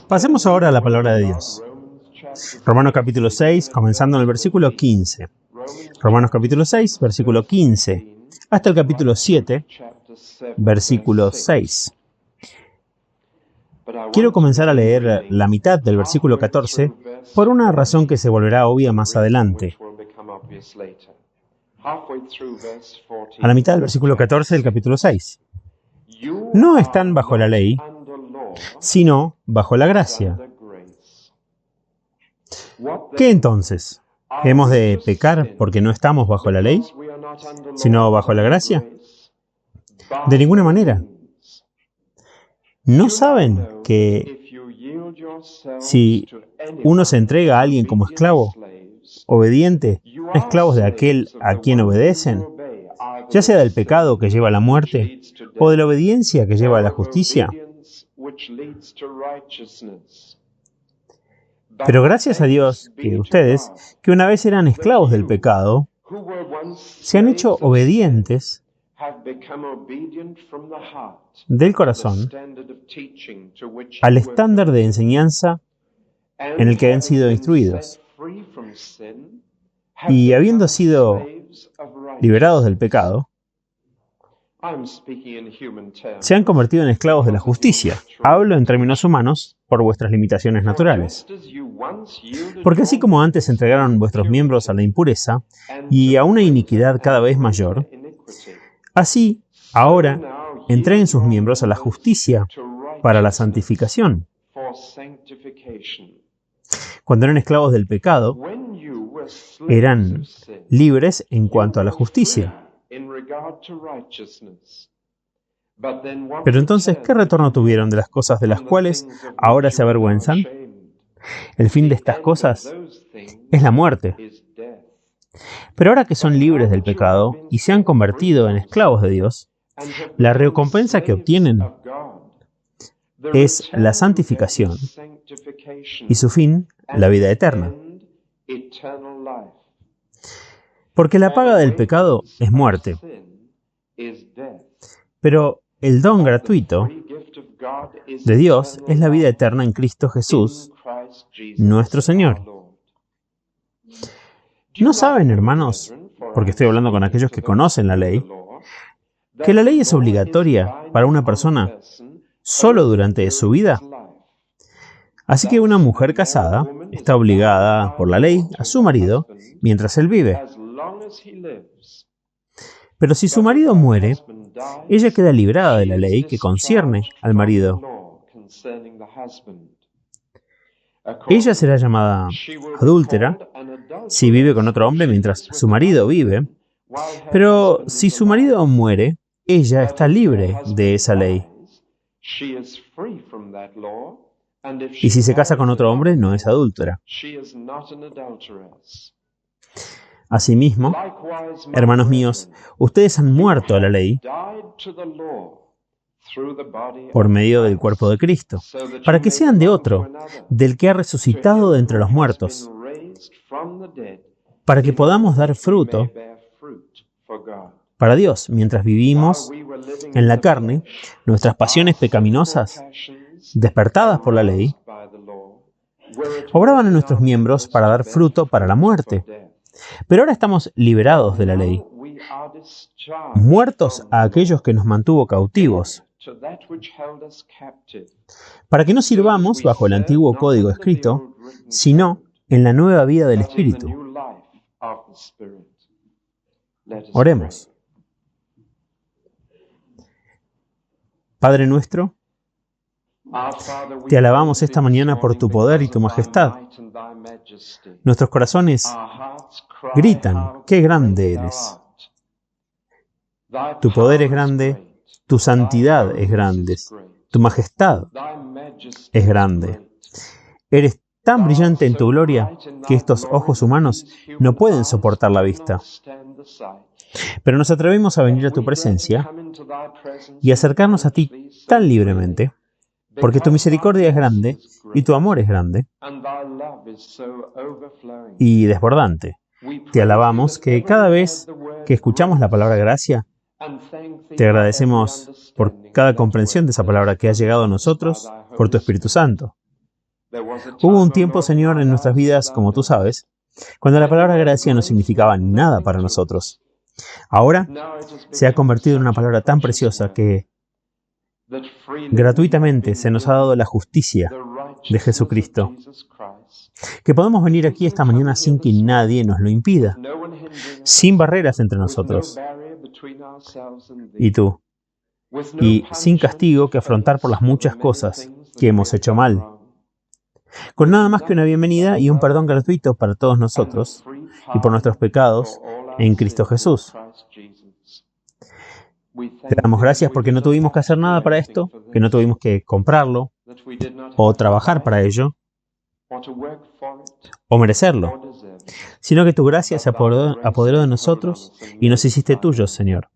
Pasemos ahora a la palabra de Dios. Romanos capítulo 6, comenzando en el versículo 15. Romanos capítulo 6, versículo 15, hasta el capítulo 7, versículo 6. Quiero comenzar a leer la mitad del versículo 14 por una razón que se volverá obvia más adelante. A la mitad del versículo 14 del capítulo 6. No están bajo la ley, sino bajo la gracia. ¿Qué entonces? ¿Hemos de pecar porque no estamos bajo la ley, sino bajo la gracia? De ninguna manera. ¿No saben que si uno se entrega a alguien como esclavo, obediente, esclavos de aquel a quien obedecen, ya sea del pecado que lleva a la muerte o de la obediencia que lleva a la justicia? Pero gracias a Dios que ustedes, que una vez eran esclavos del pecado, se han hecho obedientes del corazón al estándar de enseñanza en el que han sido instruidos. Y habiendo sido liberados del pecado, se han convertido en esclavos de la justicia. Hablo en términos humanos por vuestras limitaciones naturales. Porque así como antes entregaron vuestros miembros a la impureza y a una iniquidad cada vez mayor, así ahora entreguen sus miembros a la justicia para la santificación. Cuando eran esclavos del pecado, eran libres en cuanto a la justicia. Pero entonces, ¿qué retorno tuvieron de las cosas de las cuales ahora se avergüenzan? El fin de estas cosas es la muerte. Pero ahora que son libres del pecado y se han convertido en esclavos de Dios, la recompensa que obtienen es la santificación y su fin, la vida eterna. Porque la paga del pecado es muerte. Pero el don gratuito de Dios es la vida eterna en Cristo Jesús, nuestro Señor. ¿No saben, hermanos, porque estoy hablando con aquellos que conocen la ley, que la ley es obligatoria para una persona solo durante su vida? Así que una mujer casada está obligada por la ley a su marido mientras él vive. Pero si su marido muere, ella queda librada de la ley que concierne al marido. Ella será llamada adúltera si vive con otro hombre mientras su marido vive, pero si su marido muere, ella está libre de esa ley. Y si se casa con otro hombre, no es adúltera. Asimismo, hermanos míos, ustedes han muerto a la ley por medio del cuerpo de Cristo, para que sean de otro, del que ha resucitado de entre los muertos, para que podamos dar fruto para Dios, mientras vivimos en la carne, nuestras pasiones pecaminosas, despertadas por la ley, obraban en nuestros miembros para dar fruto para la muerte. Pero ahora estamos liberados de la ley, muertos a aquellos que nos mantuvo cautivos, para que no sirvamos bajo el antiguo código escrito, sino en la nueva vida del Espíritu. Oremos. Padre nuestro, te alabamos esta mañana por tu poder y tu majestad. Nuestros corazones gritan, ¡qué grande eres! Tu poder es grande, tu santidad es grande, tu majestad es grande. Eres tan brillante en tu gloria que estos ojos humanos no pueden soportar la vista. Pero nos atrevemos a venir a tu presencia y acercarnos a ti tan libremente, porque tu misericordia es grande y tu amor es grande y desbordante. Te alabamos que cada vez que escuchamos la palabra gracia, Te agradecemos por cada comprensión de esa palabra que ha llegado a nosotros por tu Espíritu Santo. Hubo un tiempo, Señor, en nuestras vidas, como tú sabes, cuando la palabra gracia no significaba nada para nosotros. Ahora se ha convertido en una palabra tan preciosa que gratuitamente se nos ha dado la justicia de Jesucristo, que podemos venir aquí esta mañana sin que nadie nos lo impida, sin barreras entre nosotros y tú, y sin castigo que afrontar por las muchas cosas que hemos hecho mal, con nada más que una bienvenida y un perdón gratuito para todos nosotros y por nuestros pecados en Cristo Jesús. Te damos gracias porque no tuvimos que hacer nada para esto, que no tuvimos que comprarlo o trabajar para ello o merecerlo, sino que tu gracia se apoderó de nosotros y nos hiciste tuyos, Señor.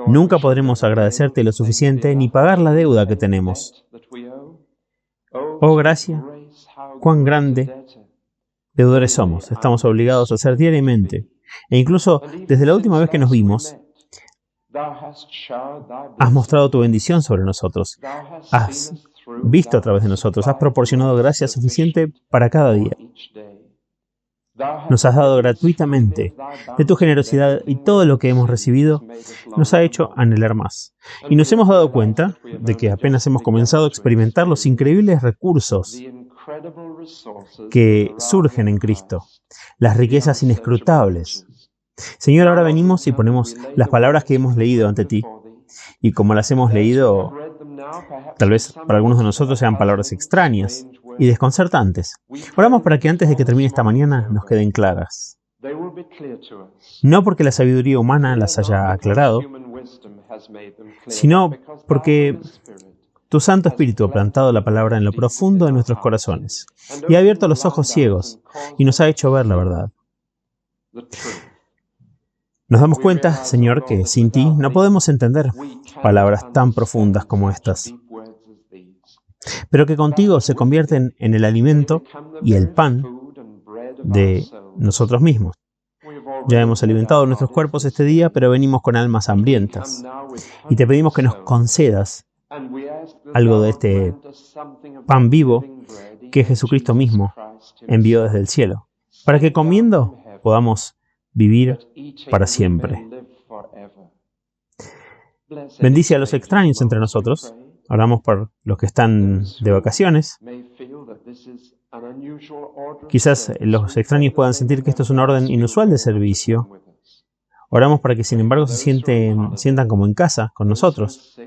Nunca podremos agradecerte lo suficiente ni pagar la deuda que tenemos. Oh gracia, cuán grande deudores somos, estamos obligados a hacer diariamente. E incluso desde la última vez que nos vimos, has mostrado tu bendición sobre nosotros. Has visto a través de nosotros, has proporcionado gracia suficiente para cada día. Nos has dado gratuitamente de tu generosidad y todo lo que hemos recibido nos ha hecho anhelar más. Y nos hemos dado cuenta de que apenas hemos comenzado a experimentar los increíbles recursos que surgen en Cristo, las riquezas inescrutables. Señor, ahora venimos y ponemos las palabras que hemos leído ante ti. Y como las hemos leído, tal vez para algunos de nosotros sean palabras extrañas y desconcertantes. Oramos para que antes de que termine esta mañana nos queden claras. No porque la sabiduría humana las haya aclarado, sino porque tu Santo Espíritu ha plantado la palabra en lo profundo de nuestros corazones y ha abierto los ojos ciegos y nos ha hecho ver la verdad. Nos damos cuenta, Señor, que sin ti no podemos entender palabras tan profundas como estas, pero que contigo se convierten en el alimento y el pan de nosotros mismos. Ya hemos alimentado nuestros cuerpos este día, pero venimos con almas hambrientas y te pedimos que nos concedas algo de este pan vivo que Jesucristo mismo envió desde el cielo, para que comiendo podamos vivir para siempre. Bendice a los extraños entre nosotros. Oramos por los que están de vacaciones. Quizás los extraños puedan sentir que esto es una orden inusual de servicio. Oramos para que, sin embargo, se sientan como en casa con nosotros.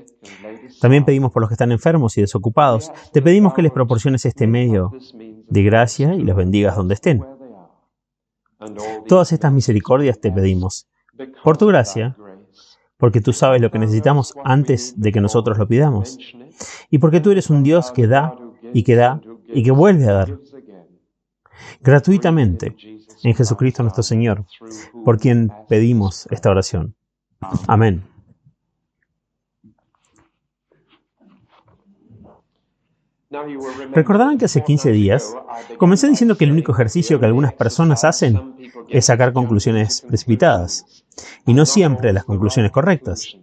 También pedimos por los que están enfermos y desocupados. Te pedimos que les proporciones este medio de gracia y los bendigas donde estén. Todas estas misericordias te pedimos, por tu gracia, porque tú sabes lo que necesitamos antes de que nosotros lo pidamos, y porque tú eres un Dios que da y que da y que vuelve a dar, gratuitamente, en Jesucristo nuestro Señor, por quien pedimos esta oración. Amén. Recordarán que hace 15 días comencé diciendo que el único ejercicio que algunas personas hacen es sacar conclusiones precipitadas, y no siempre las conclusiones correctas.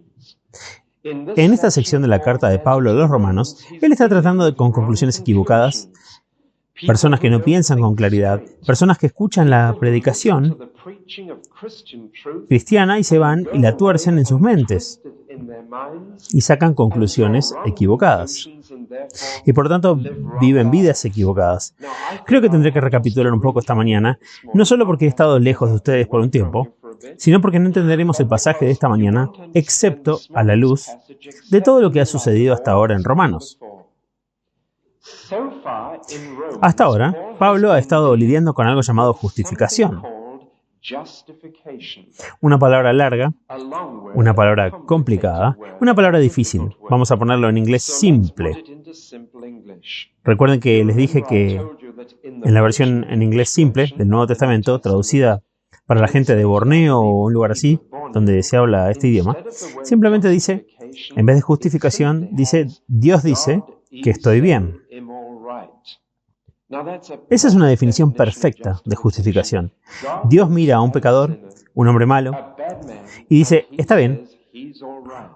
En esta sección de la carta de Pablo a los Romanos, él está tratando con conclusiones equivocadas, personas que no piensan con claridad, personas que escuchan la predicación cristiana y se van y la tuercen en sus mentes y sacan conclusiones equivocadas. Y por lo tanto viven vidas equivocadas. Creo que tendré que recapitular un poco esta mañana, no solo porque he estado lejos de ustedes por un tiempo, sino porque no entenderemos el pasaje de esta mañana, excepto a la luz de todo lo que ha sucedido hasta ahora en Romanos. Hasta ahora, Pablo ha estado lidiando con algo llamado justificación. Una palabra larga, una palabra complicada, una palabra difícil. Vamos a ponerlo en inglés simple. Recuerden que les dije que en la versión en inglés simple del Nuevo Testamento, traducida para la gente de Borneo o un lugar así, donde se habla este idioma, simplemente dice, en vez de justificación, dice, Dios dice que estoy bien. Esa es una definición perfecta de justificación. Dios mira a un pecador, un hombre malo, y dice, está bien,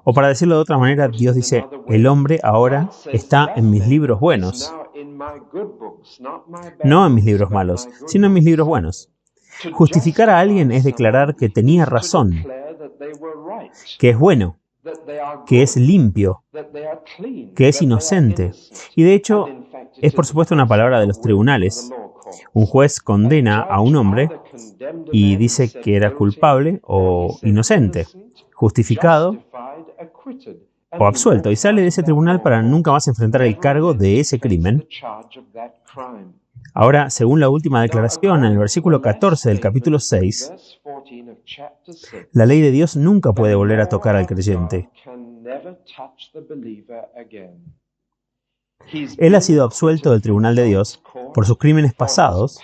O para decirlo de otra manera, Dios dice, el hombre ahora está en mis libros buenos. No en mis libros malos, sino en mis libros buenos. Justificar a alguien es declarar que tenía razón, que es bueno, que es limpio, que es inocente. Y de hecho, es por supuesto una palabra de los tribunales. Un juez condena a un hombre y dice que era culpable o inocente, justificado o absuelto, y sale de ese tribunal para nunca más enfrentar el cargo de ese crimen. Ahora, según la última declaración, en el versículo 14 del capítulo 6, la ley de Dios nunca puede volver a tocar al creyente. Él ha sido absuelto del tribunal de Dios por sus crímenes pasados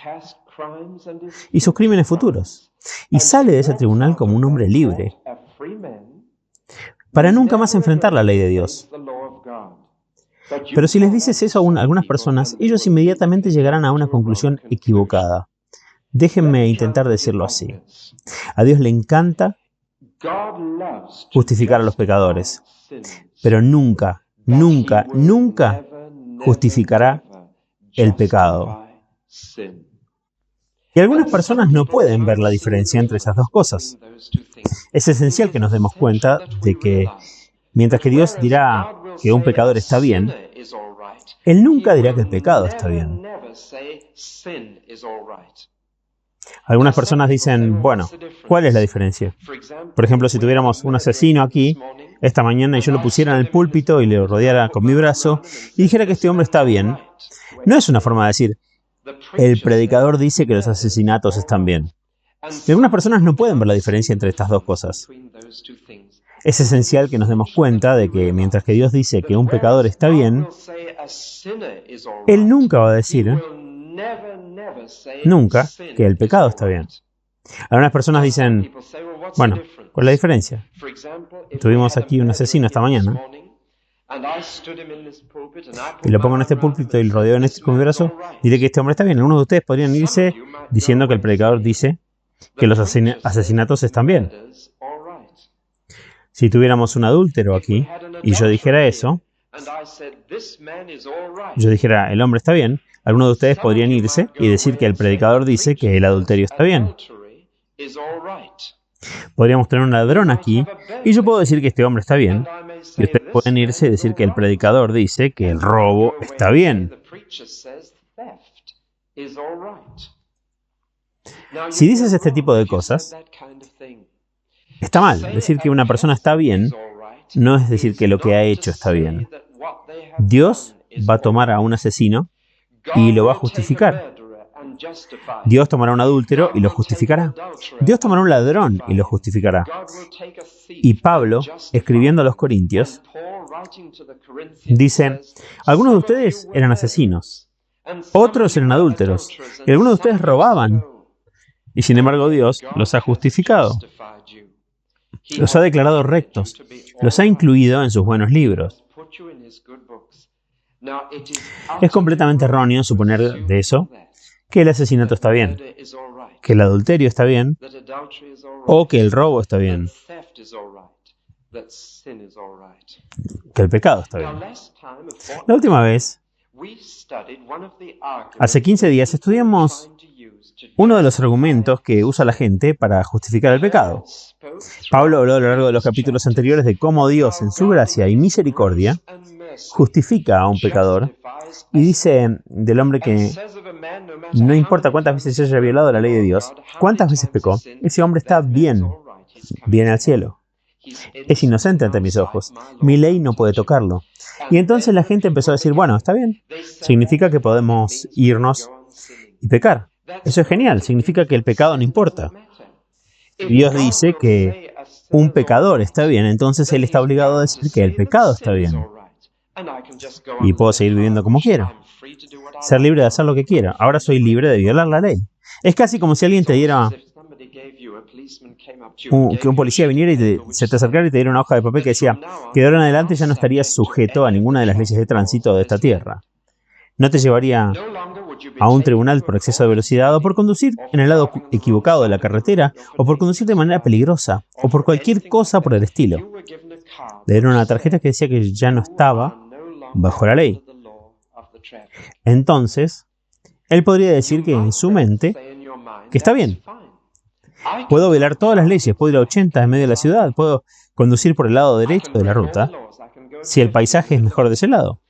y sus crímenes futuros, y sale de ese tribunal como un hombre libre, para nunca más enfrentar la ley de Dios. Pero si les dices eso a algunas personas, ellos inmediatamente llegarán a una conclusión equivocada. Déjenme intentar decirlo así. A Dios le encanta justificar a los pecadores, pero nunca, nunca, nunca justificará el pecado. Y algunas personas no pueden ver la diferencia entre esas dos cosas. Es esencial que nos demos cuenta de que, mientras que Dios dirá que un pecador está bien, Él nunca dirá que el pecado está bien. Algunas personas dicen, bueno, ¿cuál es la diferencia? Por ejemplo, si tuviéramos un asesino aquí esta mañana y yo lo pusiera en el púlpito y le rodeara con mi brazo y dijera que este hombre está bien, no es una forma de decir, el predicador dice que los asesinatos están bien. Y algunas personas no pueden ver la diferencia entre estas dos cosas. Es esencial que nos demos cuenta de que mientras que Dios dice que un pecador está bien, Él nunca va a decir, nunca, que el pecado está bien. Algunas personas dicen, bueno, ¿cuál es la diferencia? Tuvimos aquí un asesino esta mañana, y lo pongo en este púlpito y lo rodeo con mi brazo, diré que este hombre está bien. Algunos de ustedes podrían irse diciendo que el predicador dice que los asesinatos están bien. Si tuviéramos un adúltero aquí, y yo dijera eso, yo dijera, el hombre está bien, algunos de ustedes podrían irse y decir que el predicador dice que el adulterio está bien. Podríamos tener un ladrón aquí, y yo puedo decir que este hombre está bien, y ustedes pueden irse y decir que el predicador dice que el robo está bien. Si dices este tipo de cosas, está mal. Decir que una persona está bien no es decir que lo que ha hecho está bien. Dios va a tomar a un asesino y lo va a justificar. Dios tomará a un adúltero y lo justificará. Dios tomará a un ladrón y lo justificará. Y Pablo, escribiendo a los Corintios, dice, algunos de ustedes eran asesinos, otros eran adúlteros, y algunos de ustedes robaban. Y sin embargo Dios los ha justificado. Los ha declarado rectos. Los ha incluido en sus buenos libros. Es completamente erróneo suponer de eso que el asesinato está bien, que el adulterio está bien, o que el robo está bien, que el pecado está bien. La última vez, hace 15 días, estudiamos uno de los argumentos que usa la gente para justificar el pecado. Pablo habló a lo largo de los capítulos anteriores de cómo Dios, en su gracia y misericordia, justifica a un pecador y dice del hombre que no importa cuántas veces se haya violado la ley de Dios, cuántas veces pecó, ese hombre está bien, viene al cielo. Es inocente ante mis ojos. Mi ley no puede tocarlo. Y entonces la gente empezó a decir, bueno, está bien. Significa que podemos irnos y pecar. Eso es genial. Significa que el pecado no importa. Dios dice que un pecador está bien, entonces Él está obligado a decir que el pecado está bien. Y puedo seguir viviendo como quiera. Ser libre de hacer lo que quiera. Ahora soy libre de violar la ley. Es casi como si alguien te diera... que un policía viniera y se te acercara y te diera una hoja de papel que decía que de ahora en adelante ya no estarías sujeto a ninguna de las leyes de tránsito de esta tierra. No te llevaría a un tribunal por exceso de velocidad o por conducir en el lado equivocado de la carretera o por conducir de manera peligrosa o por cualquier cosa por el estilo. Le dieron una tarjeta que decía que ya no estaba bajo la ley. Entonces, él podría decir que en su mente, que está bien. Puedo violar todas las leyes, puedo ir a 80 en medio de la ciudad, puedo conducir por el lado derecho de la ruta, si el paisaje es mejor de ese lado.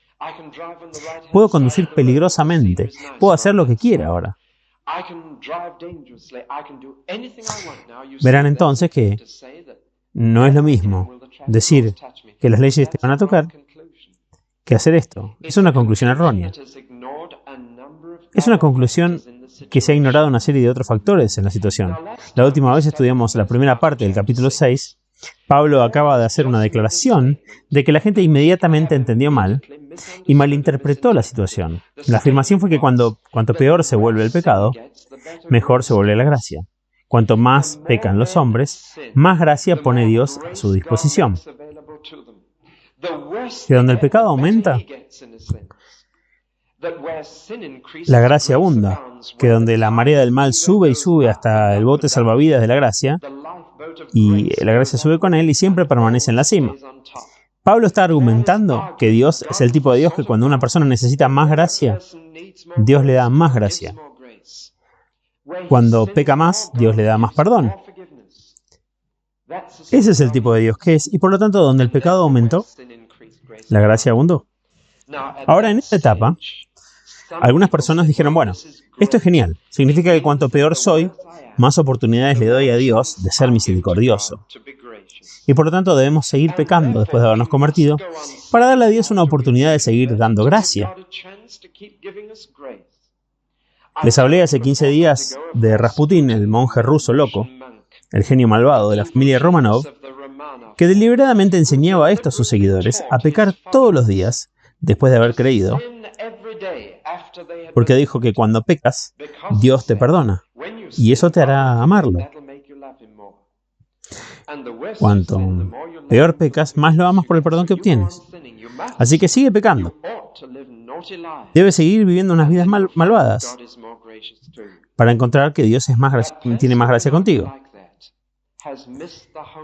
Puedo conducir peligrosamente, puedo hacer lo que quiera ahora. Verán entonces que no es lo mismo decir que las leyes te van a tocar que hacer esto. Es una conclusión errónea. Es una conclusión que se ha ignorado una serie de otros factores en la situación. La última vez estudiamos la primera parte del capítulo 6. Pablo acaba de hacer una declaración de que la gente inmediatamente entendió mal y malinterpretó la situación. La afirmación fue que cuanto peor se vuelve el pecado, mejor se vuelve la gracia. Cuanto más pecan los hombres, más gracia pone Dios a su disposición. Que donde el pecado aumenta, la gracia abunda. Que donde la marea del mal sube y sube hasta el bote salvavidas de la gracia, y la gracia sube con él y siempre permanece en la cima. Pablo está argumentando que Dios es el tipo de Dios que cuando una persona necesita más gracia, Dios le da más gracia. Cuando peca más, Dios le da más perdón. Ese es el tipo de Dios que es, y por lo tanto, donde el pecado aumentó, la gracia abundó. Ahora, en esta etapa, algunas personas dijeron, bueno, esto es genial. Significa que cuanto peor soy, más oportunidades le doy a Dios de ser misericordioso. Y por lo tanto debemos seguir pecando después de habernos convertido para darle a Dios una oportunidad de seguir dando gracia. Les hablé hace 15 días de Rasputin, el monje ruso loco, el genio malvado de la familia Romanov, que deliberadamente enseñaba esto a sus seguidores, a pecar todos los días después de haber creído, porque dijo que cuando pecas, Dios te perdona, y eso te hará amarlo. Cuanto peor pecas, más lo amas por el perdón que obtienes. Así que sigue pecando. Debes seguir viviendo unas vidas malvadas para encontrar que Dios tiene más gracia contigo.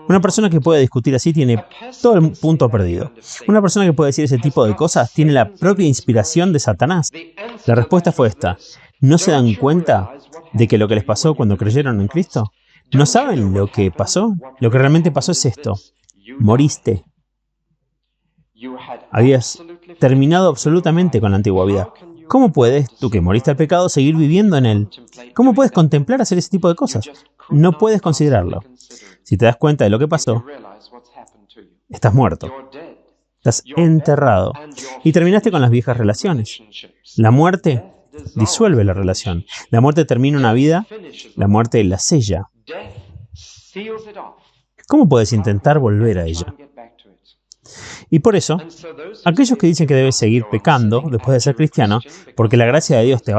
Una persona que puede discutir así tiene todo el punto perdido. Una persona que puede decir ese tipo de cosas tiene la propia inspiración de Satanás. La respuesta fue esta. ¿No se dan cuenta de que lo que les pasó cuando creyeron en Cristo? ¿No saben lo que pasó? Lo que realmente pasó es esto. Moriste. Habías terminado absolutamente con la antigua vida. ¿Cómo puedes, tú que moriste al pecado, seguir viviendo en él? ¿Cómo puedes contemplar hacer ese tipo de cosas? No puedes considerarlo. Si te das cuenta de lo que pasó, estás muerto. Estás enterrado. Y terminaste con las viejas relaciones. La muerte disuelve la relación. La muerte termina una vida, la muerte la sella. ¿Cómo puedes intentar volver a ella? Y por eso, aquellos que dicen que debes seguir pecando después de ser cristiano, porque la gracia de Dios te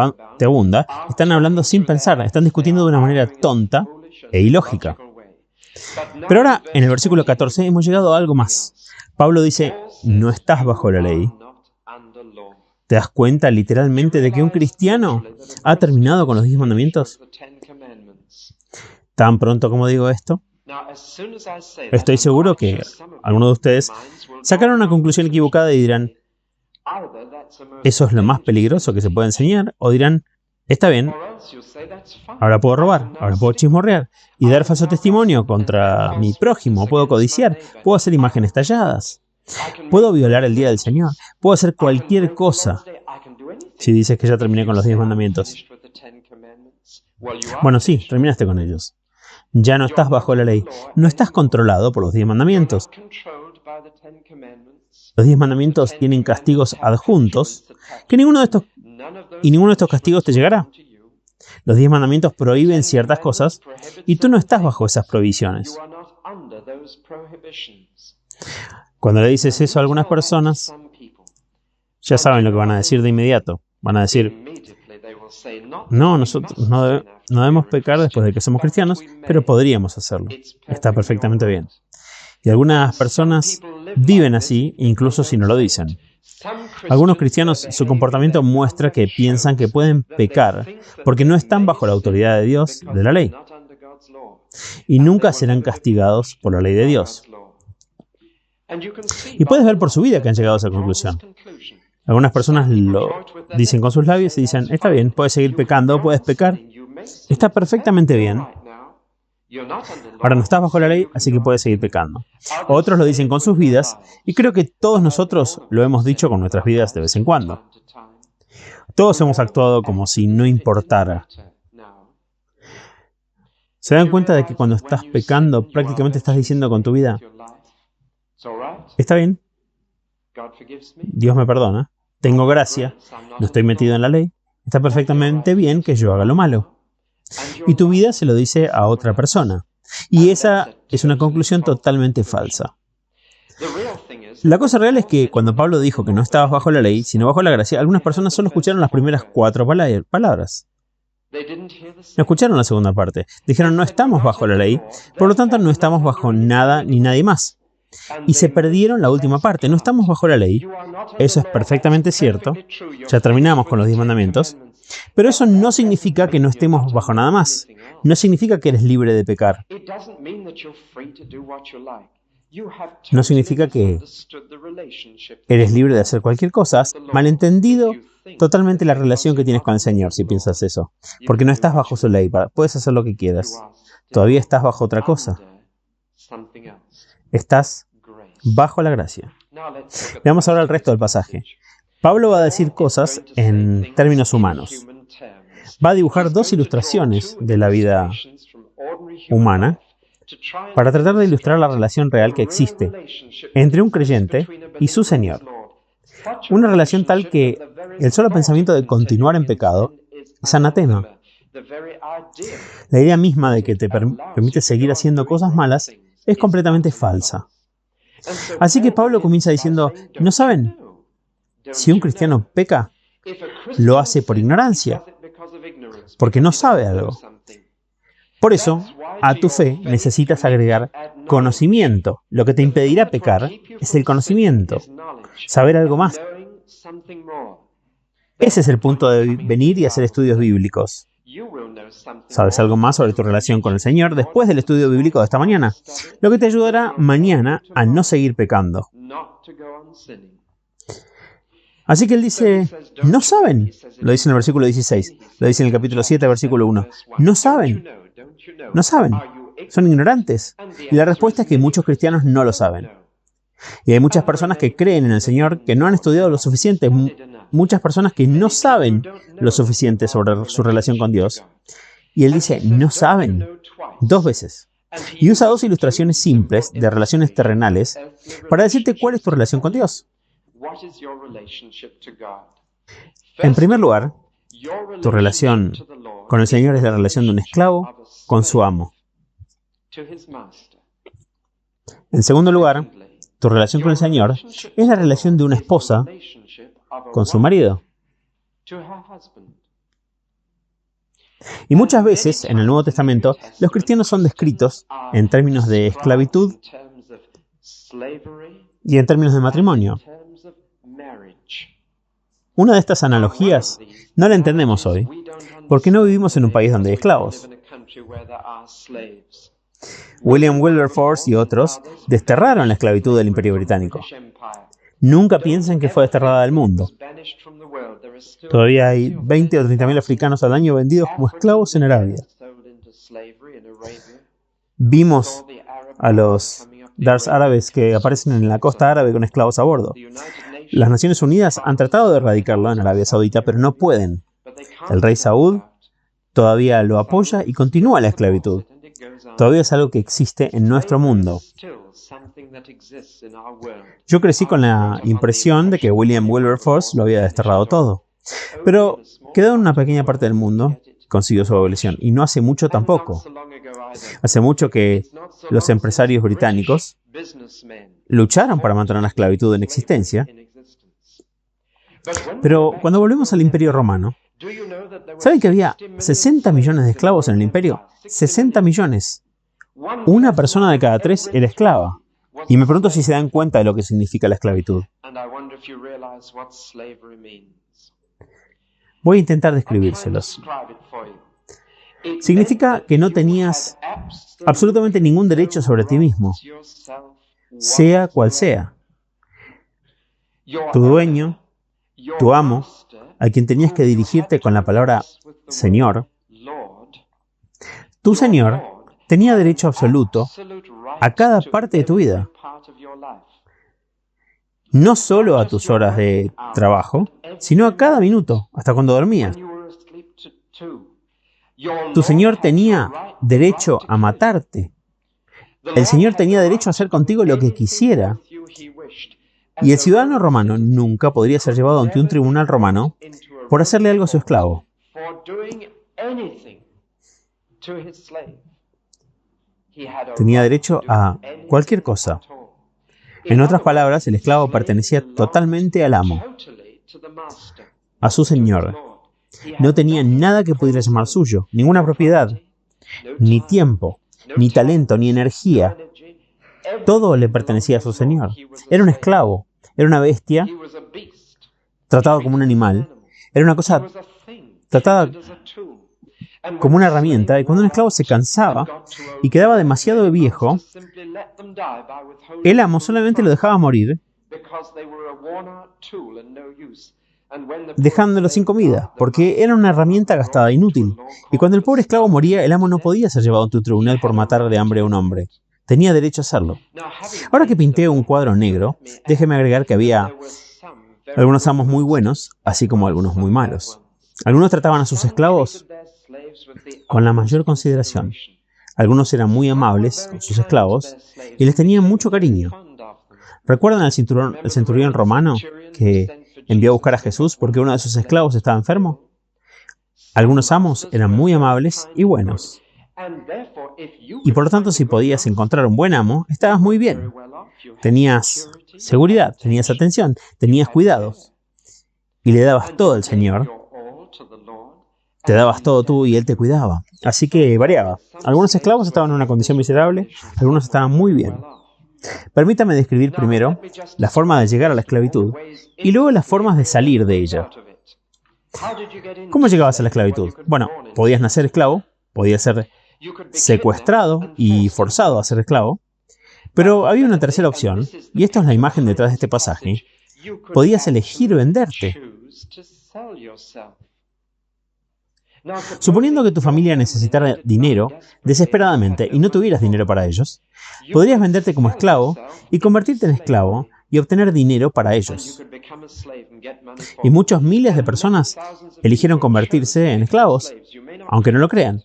abunda, están hablando sin pensar, están discutiendo de una manera tonta e ilógica. Pero ahora, en el versículo 14, hemos llegado a algo más. Pablo dice, no estás bajo la ley. ¿Te das cuenta literalmente de que un cristiano ha terminado con los 10 mandamientos? Tan pronto como digo esto, estoy seguro que algunos de ustedes sacaron una conclusión equivocada y dirán, eso es lo más peligroso que se puede enseñar, o dirán, está bien, ahora puedo robar, ahora puedo chismorrear y dar falso testimonio contra mi prójimo, puedo codiciar, puedo hacer imágenes talladas, puedo violar el día del Señor, puedo hacer cualquier cosa si dices que ya terminé con los 10 mandamientos. Bueno, sí, terminaste con ellos. Ya no estás bajo la ley, no estás controlado por los 10 mandamientos. Los 10 mandamientos tienen castigos adjuntos, que ninguno de estos castigos te llegará. Los 10 mandamientos prohíben ciertas cosas, y tú no estás bajo esas prohibiciones. Cuando le dices eso a algunas personas, ya saben lo que van a decir de inmediato. Van a decir, no, nosotros no debemos pecar después de que somos cristianos, pero podríamos hacerlo. Está perfectamente bien. Y algunas personas viven así, incluso si no lo dicen. Algunos cristianos, su comportamiento muestra que piensan que pueden pecar porque no están bajo la autoridad de Dios, de la ley. Y nunca serán castigados por la ley de Dios. Y puedes ver por su vida que han llegado a esa conclusión. Algunas personas lo dicen con sus labios y dicen, está bien, puedes seguir pecando, puedes pecar, está perfectamente bien. Ahora no estás bajo la ley, así que puedes seguir pecando. Otros lo dicen con sus vidas, y creo que todos nosotros lo hemos dicho con nuestras vidas de vez en cuando. Todos hemos actuado como si no importara. ¿Se dan cuenta de que cuando estás pecando, prácticamente estás diciendo con tu vida, está bien, Dios me perdona, tengo gracia, no estoy metido en la ley, está perfectamente bien que yo haga lo malo? Y tu vida se lo dice a otra persona. Y esa es una conclusión totalmente falsa. La cosa real es que cuando Pablo dijo que no estabas bajo la ley, sino bajo la gracia, algunas personas solo escucharon las primeras 4 palabras. No escucharon la segunda parte. Dijeron, no estamos bajo la ley, por lo tanto no estamos bajo nada ni nadie más. Y se perdieron la última parte, no estamos bajo la ley. Eso es perfectamente cierto. Ya terminamos con los 10 mandamientos. Pero eso no significa que no estemos bajo nada más. No significa que eres libre de pecar. No significa que eres libre de hacer cualquier cosa. Has malentendido totalmente la relación que tienes con el Señor si piensas eso. Porque no estás bajo su ley. Puedes hacer lo que quieras. Todavía estás bajo otra cosa. Estás bajo la gracia. Veamos ahora el resto del pasaje. Pablo va a decir cosas en términos humanos. Va a dibujar 2 ilustraciones de la vida humana para tratar de ilustrar la relación real que existe entre un creyente y su Señor. Una relación tal que el solo pensamiento de continuar en pecado es anatema. La idea misma de que te permite seguir haciendo cosas malas es completamente falsa. Así que Pablo comienza diciendo, ¿no saben? Si un cristiano peca, lo hace por ignorancia, porque no sabe algo. Por eso, a tu fe necesitas agregar conocimiento. Lo que te impedirá pecar es el conocimiento, saber algo más. Ese es el punto de venir y hacer estudios bíblicos. ¿Sabes algo más sobre tu relación con el Señor después del estudio bíblico de esta mañana? Lo que te ayudará mañana a no seguir pecando. Así que él dice, no saben. Lo dice en el versículo 16. Lo dice en el capítulo 7, versículo 1. No saben. No saben. Son ignorantes. Y la respuesta es que muchos cristianos no lo saben. Y hay muchas personas que creen en el Señor que no han estudiado lo suficiente. Muchas personas que no saben lo suficiente sobre su relación con Dios. Y él dice, no saben. 2 veces. Y usa 2 ilustraciones simples de relaciones terrenales para decirte cuál es tu relación con Dios. En primer lugar, tu relación con el Señor es la relación de un esclavo con su amo. En segundo lugar, tu relación con el Señor es la relación de una esposa con su marido. Y muchas veces, en el Nuevo Testamento, los cristianos son descritos en términos de esclavitud y en términos de matrimonio. Una de estas analogías no la entendemos hoy, porque no vivimos en un país donde hay esclavos. William Wilberforce y otros desterraron la esclavitud del Imperio Británico. Nunca piensen que fue desterrada del mundo. Todavía hay 20 o 30 mil africanos al año vendidos como esclavos en Arabia. Vimos a los Dars árabes que aparecen en la costa árabe con esclavos a bordo. Las Naciones Unidas han tratado de erradicarlo en Arabia Saudita, pero no pueden. El rey Saúd todavía lo apoya y continúa la esclavitud. Todavía es algo que existe en nuestro mundo. Yo crecí con la impresión de que William Wilberforce lo había desterrado todo. Pero quedó en una pequeña parte del mundo, consiguió su abolición, y no hace mucho tampoco. Hace mucho que los empresarios británicos lucharon para mantener la esclavitud en existencia. Pero cuando volvemos al Imperio Romano, ¿saben que había 60 millones de esclavos en el imperio? 60 millones. Una persona de cada 3 era esclava. Y me pregunto si se dan cuenta de lo que significa la esclavitud. Voy a intentar describírselos. Significa que no tenías absolutamente ningún derecho sobre ti mismo. sea cual sea. Tu dueño, tu amo, a quien tenías que dirigirte con la palabra Señor, tu Señor tenía derecho absoluto a cada parte de tu vida. No solo a tus horas de trabajo, sino a cada minuto, hasta cuando dormías. Tu Señor tenía derecho a matarte. El Señor tenía derecho a hacer contigo lo que quisiera. Y el ciudadano romano nunca podría ser llevado ante un tribunal romano por hacerle algo a su esclavo. Tenía derecho a cualquier cosa. En otras palabras, el esclavo pertenecía totalmente al amo, a su señor. No tenía nada que pudiera llamar suyo, ninguna propiedad, ni tiempo, ni talento, ni energía. Todo le pertenecía a su señor. Era un esclavo, era una bestia, tratado como un animal, era una cosa tratada como una herramienta, y cuando un esclavo se cansaba y quedaba demasiado viejo, el amo solamente lo dejaba morir, dejándolo sin comida, porque era una herramienta gastada, inútil. Y cuando el pobre esclavo moría, el amo no podía ser llevado ante un tribunal por matar de hambre a un hombre. Tenía derecho a hacerlo. Ahora que pinté un cuadro negro, déjeme agregar que había algunos amos muy buenos, así como algunos muy malos. Algunos trataban a sus esclavos con la mayor consideración. Algunos eran muy amables con sus esclavos y les tenían mucho cariño. ¿Recuerdan al centurión romano que envió a buscar a Jesús porque uno de sus esclavos estaba enfermo? Algunos amos eran muy amables y buenos. Y por lo tanto, si podías encontrar un buen amo, estabas muy bien. Tenías seguridad, tenías atención, tenías cuidados. Y le dabas todo al Señor. Te dabas todo tú y Él te cuidaba. Así que variaba. Algunos esclavos estaban en una condición miserable, algunos estaban muy bien. Permítame describir primero la forma de llegar a la esclavitud y luego las formas de salir de ella. ¿Cómo llegabas a la esclavitud? Bueno, podías nacer esclavo, podías ser secuestrado y forzado a ser esclavo, pero había una tercera opción, y esta es la imagen detrás de este pasaje. Podías elegir venderte. Suponiendo que tu familia necesitara dinero desesperadamente y no tuvieras dinero para ellos, podrías venderte como esclavo y convertirte en esclavo y obtener dinero para ellos. Y muchos miles de personas eligieron convertirse en esclavos, aunque no lo crean.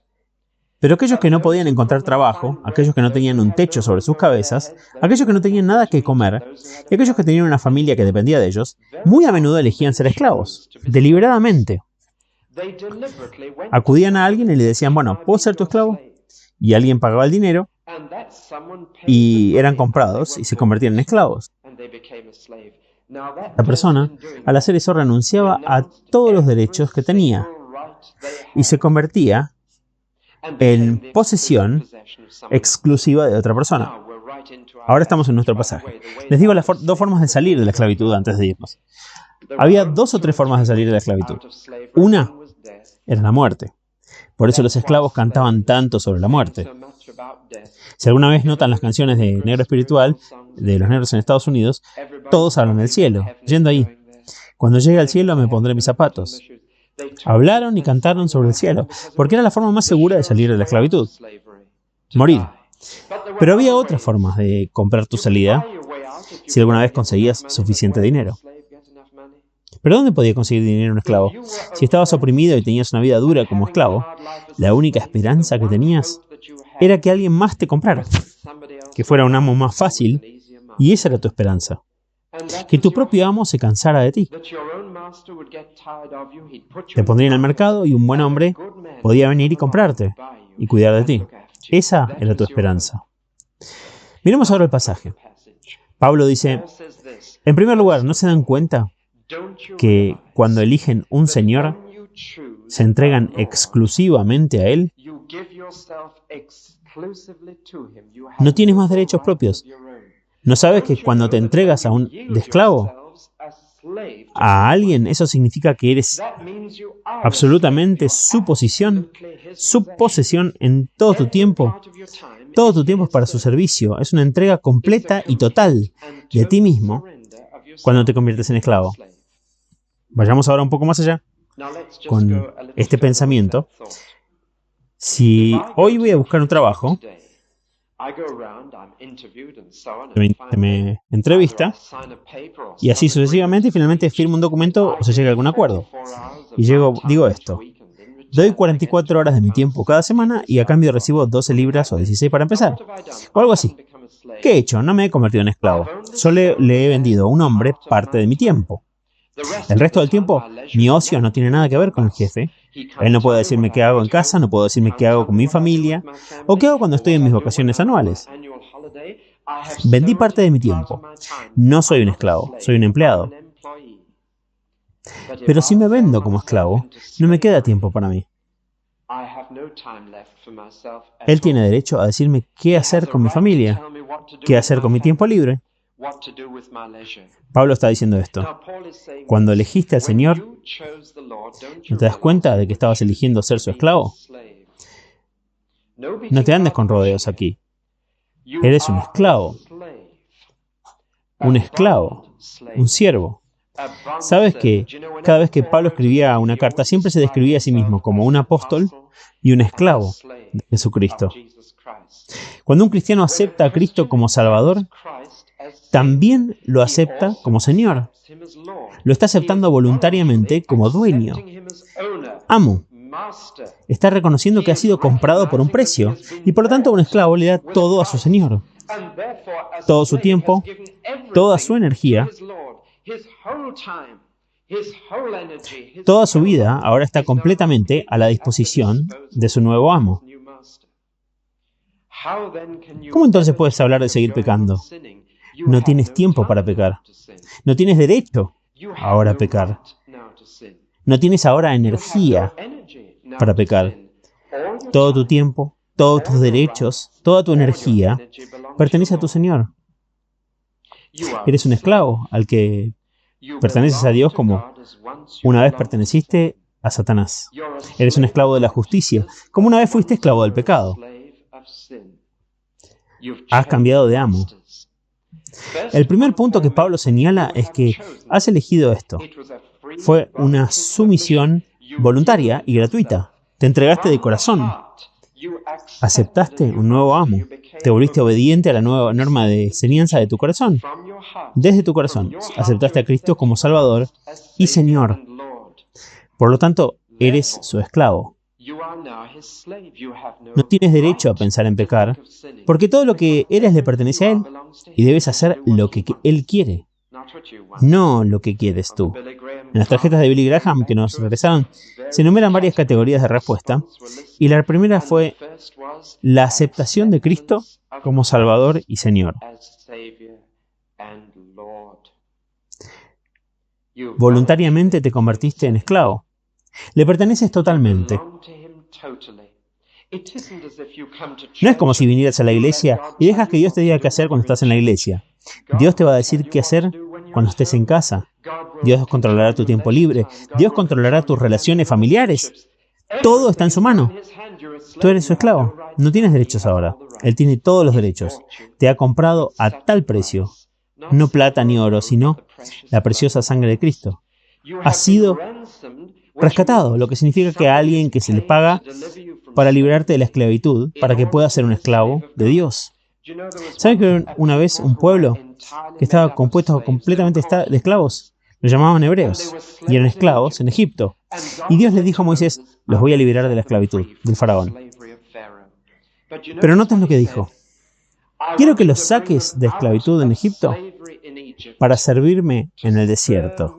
Pero aquellos que no podían encontrar trabajo, aquellos que no tenían un techo sobre sus cabezas, aquellos que no tenían nada que comer, y aquellos que tenían una familia que dependía de ellos, muy a menudo elegían ser esclavos, deliberadamente. Acudían a alguien y le decían, bueno, ¿puedo ser tu esclavo? Y alguien pagaba el dinero y eran comprados y se convertían en esclavos. La persona, al hacer eso, renunciaba a todos los derechos que tenía y se convertía en posesión exclusiva de otra persona. Ahora estamos en nuestro pasaje. Les digo las dos formas de salir de la esclavitud antes de irnos. Había dos o tres formas de salir de la esclavitud. Una era la muerte. Por eso los esclavos cantaban tanto sobre la muerte. Si alguna vez notan las canciones de Negro Espiritual, de los negros en Estados Unidos, todos hablan del cielo, yendo ahí. Cuando llegue al cielo me pondré mis zapatos. Hablaron y cantaron sobre el cielo, porque era la forma más segura de salir de la esclavitud. Morir. Pero había otras formas de comprar tu salida, si alguna vez conseguías suficiente dinero. ¿Pero dónde podía conseguir dinero un esclavo? Si estabas oprimido y tenías una vida dura como esclavo, la única esperanza que tenías era que alguien más te comprara, que fuera un amo más fácil, y esa era tu esperanza. Que tu propio amo se cansara de ti. Te pondría en el mercado y un buen hombre podía venir y comprarte y cuidar de ti. Esa era tu esperanza. Miremos ahora el pasaje. Pablo dice, en primer lugar, ¿no se dan cuenta que cuando eligen un señor, se entregan exclusivamente a él? No tienes más derechos propios. ¿No sabes que cuando te entregas a un esclavo, a alguien, eso significa que eres absolutamente su posesión en todo tu tiempo, Todo tu tiempo es para su servicio. Es una entrega completa y total de ti mismo cuando te conviertes en esclavo. Vayamos ahora un poco más allá con este pensamiento. Si hoy voy a buscar un trabajo, me entrevista y así sucesivamente y finalmente firmo un documento o se llega a algún acuerdo. Y digo esto: doy 44 horas de mi tiempo cada semana y a cambio recibo 12 libras o 16 para empezar. O algo así. ¿Qué he hecho? No me he convertido en esclavo. Solo le he vendido a un hombre parte de mi tiempo. El resto del tiempo, mi ocio no tiene nada que ver con el jefe. Él no puede decirme qué hago en casa, no puedo decirme qué hago con mi familia, o qué hago cuando estoy en mis vacaciones anuales. Vendí parte de mi tiempo. No soy un esclavo, soy un empleado. Pero si me vendo como esclavo, no me queda tiempo para mí. Él tiene derecho a decirme qué hacer con mi familia, qué hacer con mi tiempo libre. Pablo está diciendo esto: cuando elegiste al Señor, ¿no te das cuenta de que estabas eligiendo ser su esclavo? No te andes con rodeos aquí. Eres un esclavo, un siervo. ¿Sabes que cada vez que Pablo escribía una carta, siempre se describía a sí mismo como un apóstol y un esclavo de Jesucristo? Cuando un cristiano acepta a Cristo como Salvador, también lo acepta como Señor. Lo está aceptando voluntariamente como dueño, amo. Está reconociendo que ha sido comprado por un precio y por lo tanto un esclavo le da todo a su Señor. Todo su tiempo, toda su energía, toda su vida ahora está completamente a la disposición de su nuevo amo. ¿Cómo entonces puedes hablar de seguir pecando? No tienes tiempo para pecar. No tienes derecho ahora a pecar. No tienes ahora energía para pecar. Todo tu tiempo, todos tus derechos, toda tu energía pertenece a tu Señor. Eres un esclavo al que perteneces a Dios como una vez perteneciste a Satanás. Eres un esclavo de la justicia, como una vez fuiste esclavo del pecado. Has cambiado de amo. El primer punto que Pablo señala es que has elegido esto. Fue una sumisión voluntaria y gratuita. Te entregaste de corazón. Aceptaste un nuevo amo. Te volviste obediente a la nueva norma de enseñanza de tu corazón. Desde tu corazón, aceptaste a Cristo como Salvador y Señor. Por lo tanto, eres su esclavo. No tienes derecho a pensar en pecar, porque todo lo que eres le pertenece a Él y debes hacer lo que Él quiere, no lo que quieres tú. En las tarjetas de Billy Graham que nos regresaron, se enumeran varias categorías de respuesta, y la primera fue la aceptación de Cristo como Salvador y Señor. Voluntariamente te convertiste en esclavo. Le perteneces totalmente. No es como si vinieras a la iglesia y dejas que Dios te diga qué hacer cuando estás en la iglesia. Dios te va a decir qué hacer cuando estés en casa. Dios controlará tu tiempo libre. Dios controlará tus relaciones familiares. Todo está en su mano. Tú eres su esclavo. No tienes derechos ahora. Él tiene todos los derechos. Te ha comprado a tal precio. No plata ni oro, sino la preciosa sangre de Cristo. Has sido rescatado, lo que significa que a alguien que se le paga para liberarte de la esclavitud, para que puedas ser un esclavo de Dios. ¿Saben que una vez un pueblo que estaba compuesto completamente de esclavos? Lo llamaban hebreos, y eran esclavos en Egipto. Y Dios les dijo a Moisés: los voy a liberar de la esclavitud del faraón. Pero noten lo que dijo: quiero que los saques de esclavitud en Egipto para servirme en el desierto.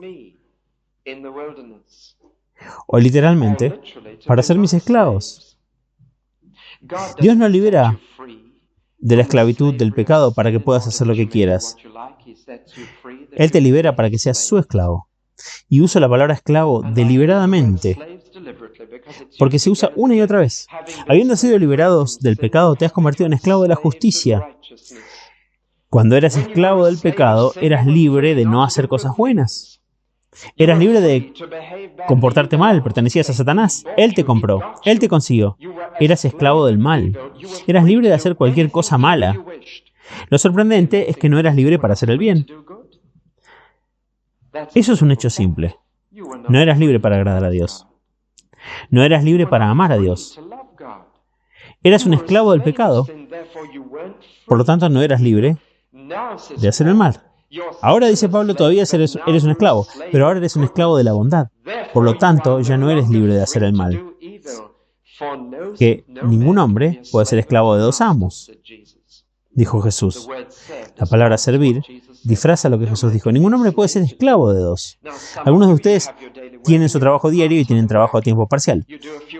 O literalmente, para ser mis esclavos. Dios no libera de la esclavitud del pecado para que puedas hacer lo que quieras. Él te libera para que seas su esclavo. Y uso la palabra esclavo deliberadamente, porque se usa una y otra vez. Habiendo sido liberados del pecado, te has convertido en esclavo de la justicia. Cuando eras esclavo del pecado, eras libre de no hacer cosas buenas. Eras libre de comportarte mal, pertenecías a Satanás. Él te compró, él te consiguió. Eras esclavo del mal. Eras libre de hacer cualquier cosa mala. Lo sorprendente es que no eras libre para hacer el bien. Eso es un hecho simple. No eras libre para agradar a Dios. No eras libre para amar a Dios. Eras un esclavo del pecado. Por lo tanto, no eras libre de hacer el mal. Ahora, dice Pablo, todavía eres un esclavo, pero ahora eres un esclavo de la bondad. Por lo tanto, ya no eres libre de hacer el mal. Que ningún hombre puede ser esclavo de dos amos, dijo Jesús. La palabra servir disfraza lo que Jesús dijo. Ningún hombre puede ser esclavo de dos. Algunos de ustedes tienen su trabajo diario y tienen trabajo a tiempo parcial.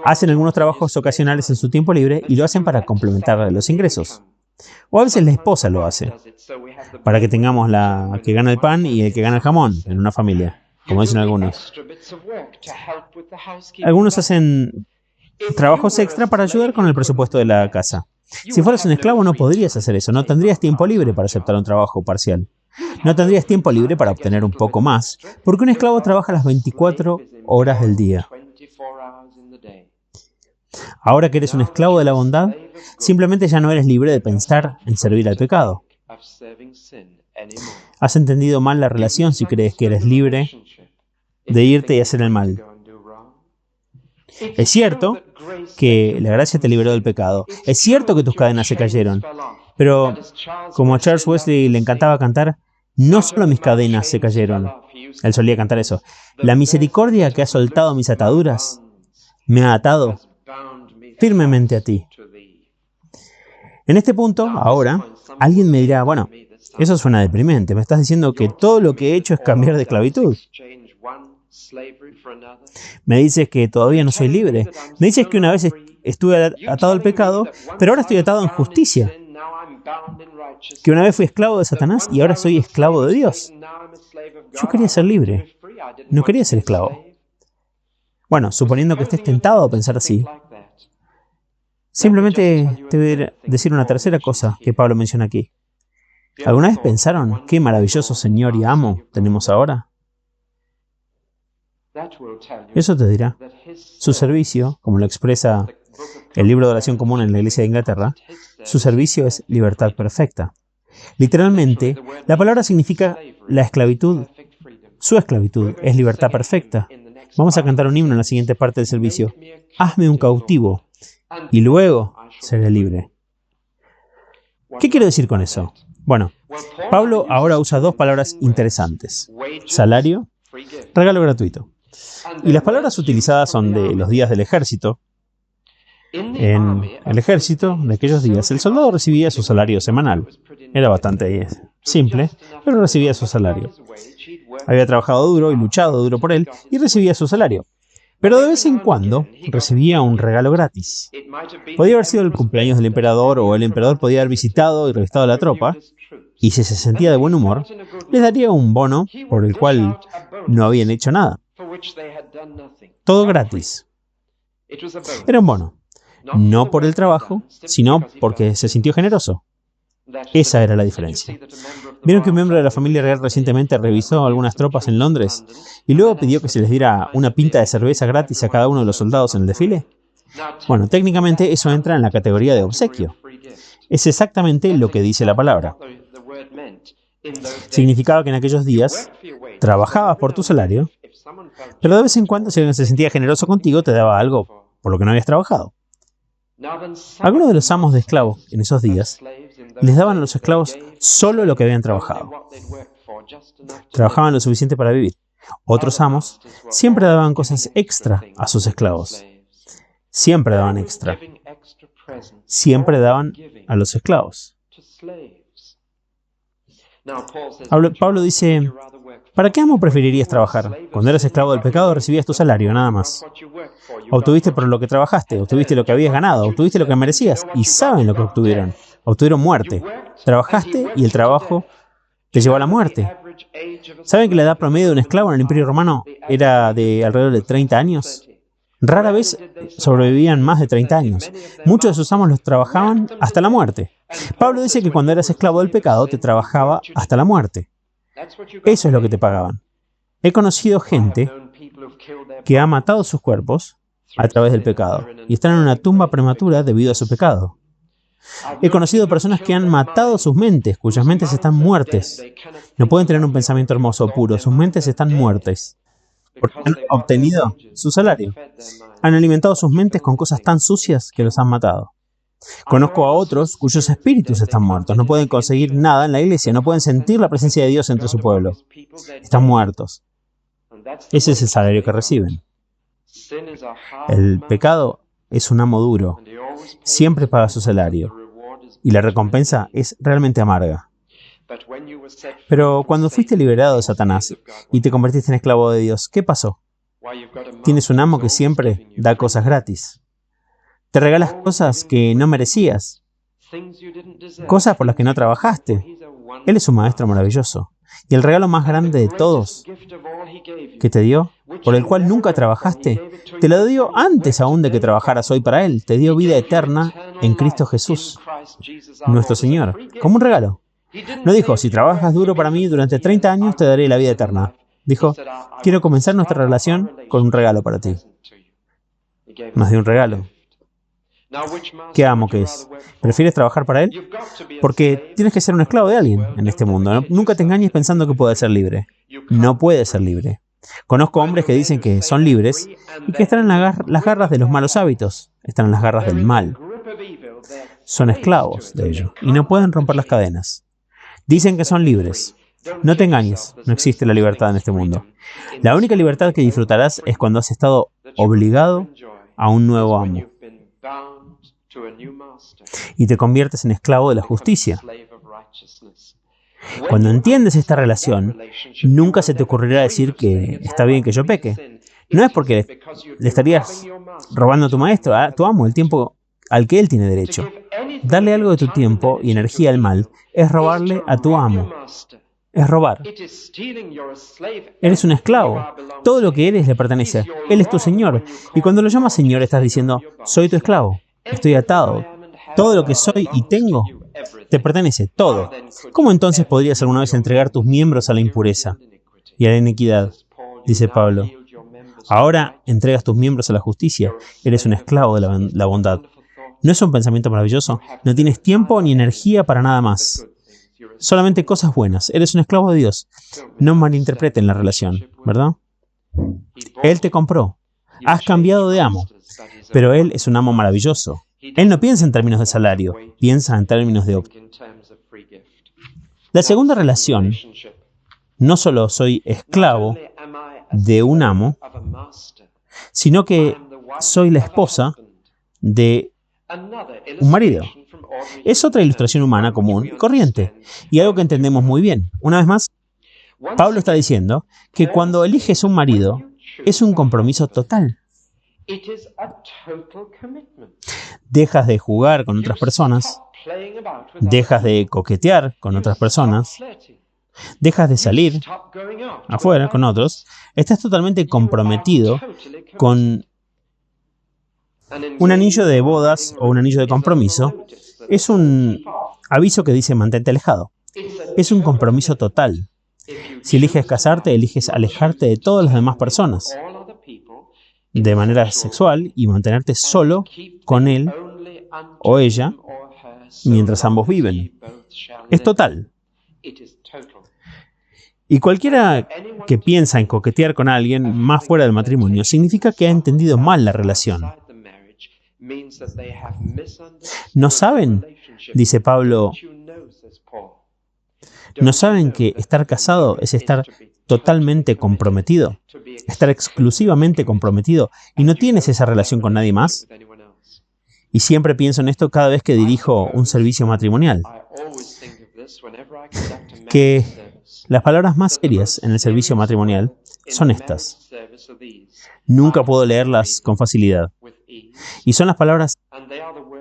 Hacen algunos trabajos ocasionales en su tiempo libre y lo hacen para complementar los ingresos. O a veces la esposa lo hace, para que tengamos la que gana el pan y el que gana el jamón en una familia, como dicen algunos. Algunos hacen trabajos extra para ayudar con el presupuesto de la casa. Si fueras un esclavo no podrías hacer eso, no tendrías tiempo libre para aceptar un trabajo parcial. No tendrías tiempo libre para obtener un poco más, porque un esclavo trabaja las 24 horas del día. Ahora que eres un esclavo de la bondad, simplemente ya no eres libre de pensar en servir al pecado. Has entendido mal la relación si crees que eres libre de irte y hacer el mal. Es cierto que la gracia te liberó del pecado. Es cierto que tus cadenas se cayeron. Pero, como a Charles Wesley le encantaba cantar, no solo mis cadenas se cayeron. Él solía cantar eso. La misericordia que ha soltado mis ataduras me ha atado firmemente a ti. En este punto, ahora, alguien me dirá, bueno, eso suena deprimente. Me estás diciendo que todo lo que he hecho es cambiar de esclavitud. Me dices que todavía no soy libre. Me dices que una vez estuve atado al pecado, pero ahora estoy atado en justicia. Que una vez fui esclavo de Satanás y ahora soy esclavo de Dios. Yo quería ser libre. No quería ser esclavo. Bueno, suponiendo que estés tentado a pensar así, simplemente te voy a decir una tercera cosa que Pablo menciona aquí. ¿Alguna vez pensaron qué maravilloso Señor y amo tenemos ahora? Eso te dirá. Su servicio, como lo expresa el libro de oración común en la Iglesia de Inglaterra, su servicio es libertad perfecta. Literalmente, la palabra significa la esclavitud. Su esclavitud es libertad perfecta. Vamos a cantar un himno en la siguiente parte del servicio. Hazme un cautivo y luego seré libre. ¿Qué quiero decir con eso? Bueno, Pablo ahora usa dos palabras interesantes. Salario, regalo gratuito. Y las palabras utilizadas son de los días del ejército. En el ejército de aquellos días, el soldado recibía su salario semanal. Era bastante simple, pero recibía su salario. Había trabajado duro y luchado duro por él y recibía su salario. Pero de vez en cuando recibía un regalo gratis. Podía haber sido el cumpleaños del emperador o el emperador podía haber visitado y revistado a la tropa. Y si se sentía de buen humor, les daría un bono por el cual no habían hecho nada. Todo gratis. Era un bono. No por el trabajo, sino porque se sintió generoso. Esa era la diferencia. ¿Vieron que un miembro de la familia real recientemente revisó algunas tropas en Londres y luego pidió que se les diera una pinta de cerveza gratis a cada uno de los soldados en el desfile? Bueno, técnicamente eso entra en la categoría de obsequio. Es exactamente lo que dice la palabra. Significaba que en aquellos días trabajabas por tu salario, pero de vez en cuando si alguien se sentía generoso contigo te daba algo por lo que no habías trabajado. Algunos de los amos de esclavos en esos días les daban a los esclavos solo lo que habían trabajado. Trabajaban lo suficiente para vivir. Otros amos siempre daban cosas extra a sus esclavos. Siempre daban extra. Siempre daban a los esclavos. Pablo dice, ¿para qué amo preferirías trabajar? Cuando eras esclavo del pecado recibías tu salario, nada más. Obtuviste por lo que trabajaste, obtuviste lo que habías ganado, obtuviste lo que merecías. Y saben lo que obtuvieron. Obtuvieron muerte. Trabajaste y el trabajo te llevó a la muerte. ¿Saben que la edad promedio de un esclavo en el Imperio Romano era de alrededor de 30 años? Rara vez sobrevivían más de 30 años. Muchos de sus amos los trabajaban hasta la muerte. Pablo dice que cuando eras esclavo del pecado te trabajaba hasta la muerte. Eso es lo que te pagaban. He conocido gente que ha matado sus cuerpos a través del pecado y están en una tumba prematura debido a su pecado. He conocido personas que han matado sus mentes, cuyas mentes están muertas. No pueden tener un pensamiento hermoso o puro, sus mentes están muertas, porque han obtenido su salario. Han alimentado sus mentes con cosas tan sucias que los han matado. Conozco a otros cuyos espíritus están muertos, no pueden conseguir nada en la iglesia, no pueden sentir la presencia de Dios entre su pueblo. Están muertos. Ese es el salario que reciben. El pecado es un amo duro, siempre paga su salario, y la recompensa es realmente amarga. Pero cuando fuiste liberado de Satanás y te convertiste en esclavo de Dios, ¿qué pasó? Tienes un amo que siempre da cosas gratis. Te regalas cosas que no merecías, cosas por las que no trabajaste. Él es un maestro maravilloso. Y el regalo más grande de todos que te dio, por el cual nunca trabajaste, te lo dio antes aún de que trabajaras hoy para Él. Te dio vida eterna en Cristo Jesús, nuestro Señor, como un regalo. No dijo, si trabajas duro para mí durante 30 años, te daré la vida eterna. Dijo, quiero comenzar nuestra relación con un regalo para ti. Nos dio un regalo. ¿Qué amo que es? ¿Prefieres trabajar para Él? Porque tienes que ser un esclavo de alguien en este mundo. Nunca te engañes pensando que puedes ser libre. No puedes ser libre. Conozco hombres que dicen que son libres y que están en las garras de los malos hábitos. Están en las garras del mal. Son esclavos de ello y no pueden romper las cadenas. Dicen que son libres. No te engañes, no existe la libertad en este mundo. La única libertad que disfrutarás es cuando has estado obligado a un nuevo amo y te conviertes en esclavo de la justicia. Cuando entiendes esta relación, nunca se te ocurrirá decir que está bien que yo peque. No es porque le estarías robando a tu maestro, a tu amo, el tiempo al que él tiene derecho. Darle algo de tu tiempo y energía al mal es robarle a tu amo. Es robar. Eres un esclavo. Todo lo que eres le pertenece. Él es tu Señor. Y cuando lo llamas Señor, estás diciendo, soy tu esclavo. Estoy atado. Todo lo que soy y tengo te pertenece. Todo. ¿Cómo entonces podrías alguna vez entregar tus miembros a la impureza y a la iniquidad? Dice Pablo. Ahora entregas tus miembros a la justicia. Eres un esclavo de la bondad. ¿No es un pensamiento maravilloso? No tienes tiempo ni energía para nada más. Solamente cosas buenas. Eres un esclavo de Dios. No malinterpreten la relación, ¿verdad? Él te compró. Has cambiado de amo. Pero Él es un amo maravilloso. Él no piensa en términos de salario, piensa en términos de La segunda relación, no solo soy esclavo de un amo, sino que soy la esposa de un marido. Es otra ilustración humana común y corriente, y algo que entendemos muy bien. Una vez más, Pablo está diciendo que cuando eliges un marido, es un compromiso total. Dejas de jugar con otras personas, dejas de coquetear con otras personas, dejas de salir afuera con otros, estás totalmente comprometido con un anillo de bodas o un anillo de compromiso. Es un aviso que dice mantente alejado. Es un compromiso total. Si eliges casarte, eliges alejarte de todas las demás personas de manera sexual y mantenerte solo con él o ella mientras ambos viven. Es total. Y cualquiera que piensa en coquetear con alguien más fuera del matrimonio significa que ha entendido mal la relación. ¿No saben? Dice Pablo. ¿No saben que estar casado es estar totalmente comprometido? Estar exclusivamente comprometido y no tienes esa relación con nadie más. Y siempre pienso en esto cada vez que dirijo un servicio matrimonial. Que las palabras más serias en el servicio matrimonial son estas. Nunca puedo leerlas con facilidad. Y son las palabras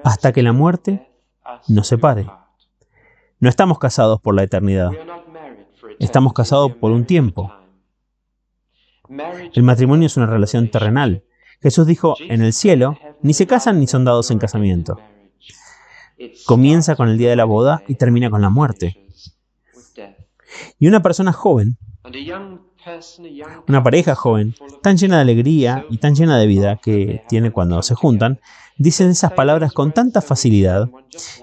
hasta que la muerte nos separe. No estamos casados por la eternidad. Estamos casados por un tiempo. El matrimonio es una relación terrenal. Jesús dijo, en el cielo, ni se casan ni son dados en casamiento. Comienza con el día de la boda y termina con la muerte. Y una persona joven Una pareja joven, tan llena de alegría y tan llena de vida que tiene cuando se juntan, dicen esas palabras con tanta facilidad